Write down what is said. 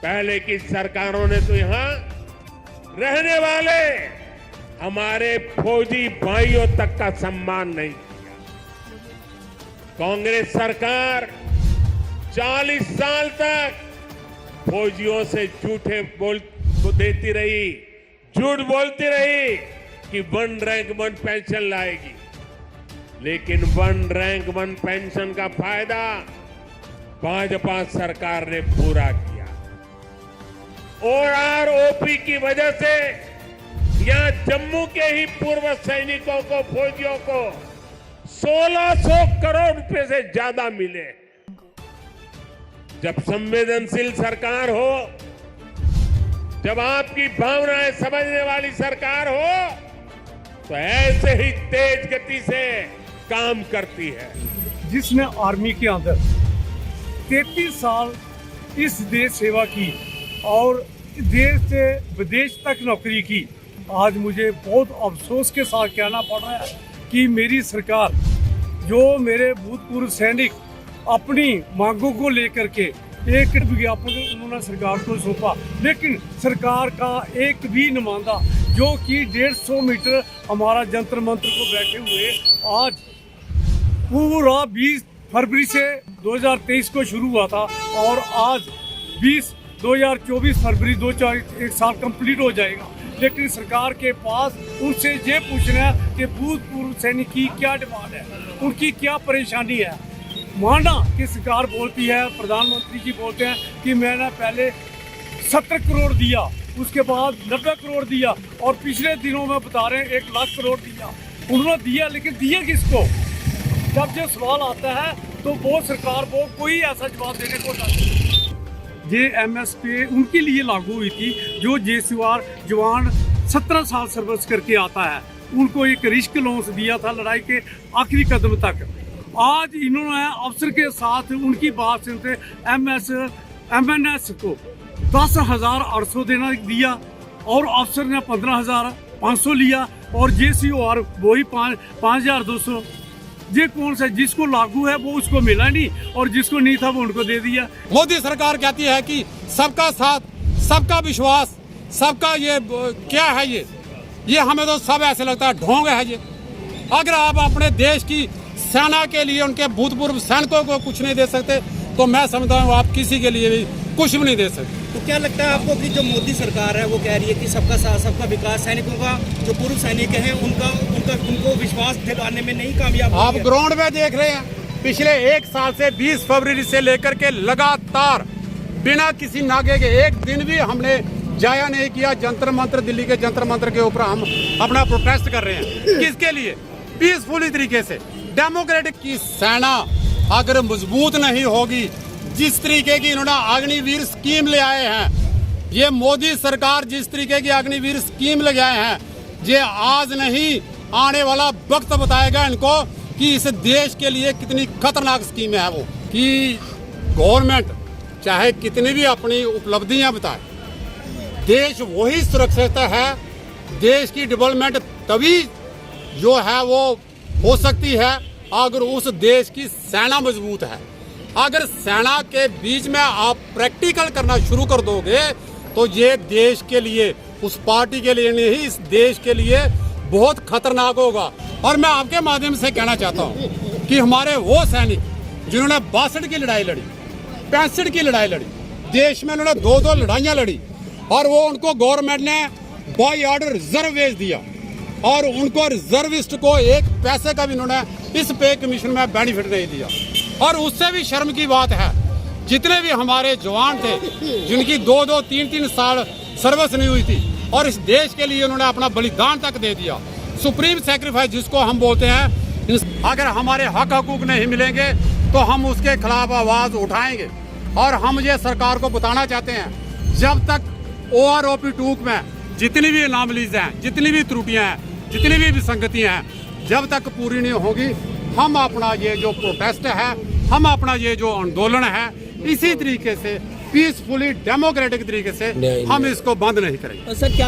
पहले की सरकारों ने तो यहाँ रहने वाले हमारे फौजी भाइयों तक का सम्मान नहीं किया। कांग्रेस सरकार 40 साल तक फौजियों से झूठे देती रही, झूठ बोलती रही कि 1 रैंक 1 पेंशन लाएगी, लेकिन 1 रैंक 1 पेंशन का फायदा भाजपा सरकार ने पूरा किया। ओआरओपी की वजह से यहां जम्मू के ही पूर्व सैनिकों को, फौजियों को 1600 करोड़ रुपए से ज्यादा मिले। जब संवेदनशील सरकार हो, जब आपकी भावनाएं समझने वाली सरकार हो, तो ऐसे ही तेज गति से काम करती है। जिसने आर्मी के अंदर 33 साल इस देश सेवा की और देश से विदेश तक नौकरी की, आज मुझे बहुत अफसोस के साथ कहना पड़ रहा है कि मेरी सरकार, जो मेरे भूतपूर्व सैनिक अपनी मांगों को लेकर के एक विज्ञापन उन्होंने सरकार को सौंपा, लेकिन सरकार का एक भी नुमाइंदा जो कि 150 मीटर हमारा जंतर मंत्र को बैठे हुए आज पूरा 20 फरवरी से 2023 को शुरू हुआ था और आज 2024 फरवरी 1 साल कंप्लीट हो जाएगा, लेकिन सरकार के पास उनसे ये पूछना है कि भूतपूर्व सैनिक की क्या डिमांड है, उनकी क्या परेशानी है। माना कि सरकार बोलती है, प्रधानमंत्री जी बोलते हैं कि मैंने पहले 70 करोड़ दिया, उसके बाद 90 करोड़ दिया और पिछले दिनों में बता रहे हैं 1 लाख करोड़ दिया। उन्होंने दिया, लेकिन दिया किसको? जब ये सवाल आता है तो वो सरकार को कोई ऐसा जवाब देने को नहीं। ये MSP उनके लिए लागू हुई थी जो जेसीवार जवान 17 साल सर्विस करके आता है, उनको एक रिस्क लोन्स दिया था लड़ाई के आखिरी कदम तक। आज इन्होंने अफसर के साथ उनकी बात सुनते MNS को 10,800 देना दिया और अफसर ने 15,500 लिया और JCOR वही 5,200। ये कौन सा जिसको लागू है वो उसको मिला नहीं और जिसको नहीं था वो उनको दे दिया। मोदी सरकार कहती है कि सबका साथ, सबका विश्वास, सबका ये क्या है, ये हमें तो सब ऐसे लगता है ढोंग है ये। अगर आप अपने देश की सेना के लिए उनके भूतपूर्व सैनिकों को कुछ नहीं दे सकते तो मैं समझता हूँ आप किसी के लिए भी कुछ भी नहीं दे सकते। तो क्या लगता है आपको कि जो मोदी सरकार है वो कह रही है कि सबका साथ, सबका विकास, सैनिकों का जो पूर्व सैनिक हैं उनको विश्वास दिलाने में नहीं कामयाब? आप ग्राउंड में देख रहे हैं पिछले 1 साल से 20 फरवरी से लेकर के लगातार बिना किसी नागे के एक दिन भी हमने जाया नहीं किया जंतर मंत्र, दिल्ली के जंतर मंत्र के ऊपर हम अपना प्रोटेस्ट कर रहे हैं। किसके लिए? पीसफुली तरीके से। डेमोक्रेटिक की सेना अगर मजबूत नहीं होगी, जिस तरीके की इन्होंने अग्निवीर स्कीम ले आए हैं, ये मोदी सरकार जिस तरीके की अग्निवीर स्कीम ले आए हैं, ये आज नहीं आने वाला वक्त बताएगा इनको कि इस देश के लिए कितनी खतरनाक स्कीम है वो। कि गवर्नमेंट चाहे कितनी भी अपनी उपलब्धियां बताए, देश वही सुरक्षित है, देश की डेवलपमेंट तभी जो है वो हो सकती है अगर उस देश की सेना मजबूत है। अगर सेना के बीच में आप प्रैक्टिकल करना शुरू कर दोगे तो ये देश के लिए, उस पार्टी के लिए नहीं, इस देश के लिए बहुत खतरनाक होगा। और मैं आपके माध्यम से कहना चाहता हूँ कि हमारे वो सैनिक जिन्होंने 62 की लड़ाई लड़ी, 65 की लड़ाई लड़ी, देश में उन्होंने 2-2 लड़ाइयाँ लड़ी और वो उनको गवर्नमेंट ने बाय ऑर्डर रिजर्व भेज दिया और उनको रिजर्विस्ट को 1 पैसे का भी उन्होंने इस पे कमीशन में बेनिफिट नहीं दिया। और उससे भी शर्म की बात है, जितने भी हमारे जवान थे जिनकी 2-2, 3-3 साल सर्विस नहीं हुई थी और इस देश के लिए उन्होंने अपना बलिदान तक दे दिया, सुप्रीम सैक्रिफाइस जिसको हम बोलते हैं। अगर हमारे हक हकूक नहीं मिलेंगे तो हम उसके खिलाफ आवाज उठाएंगे। और हम ये सरकार को बताना चाहते हैं, जब तक OROP 2 में जितनी भी अनॉमलीज हैं, जितनी भी त्रुटियां हैं, जितनी भी विसंगतियां हैं, जब तक पूरी नहीं होगी, हम अपना ये जो प्रोटेस्ट है, हम अपना ये जो आंदोलन है, इसी तरीके से पीसफुली डेमोक्रेटिक तरीके से हम इसको बंद नहीं करेंगे। सर क्या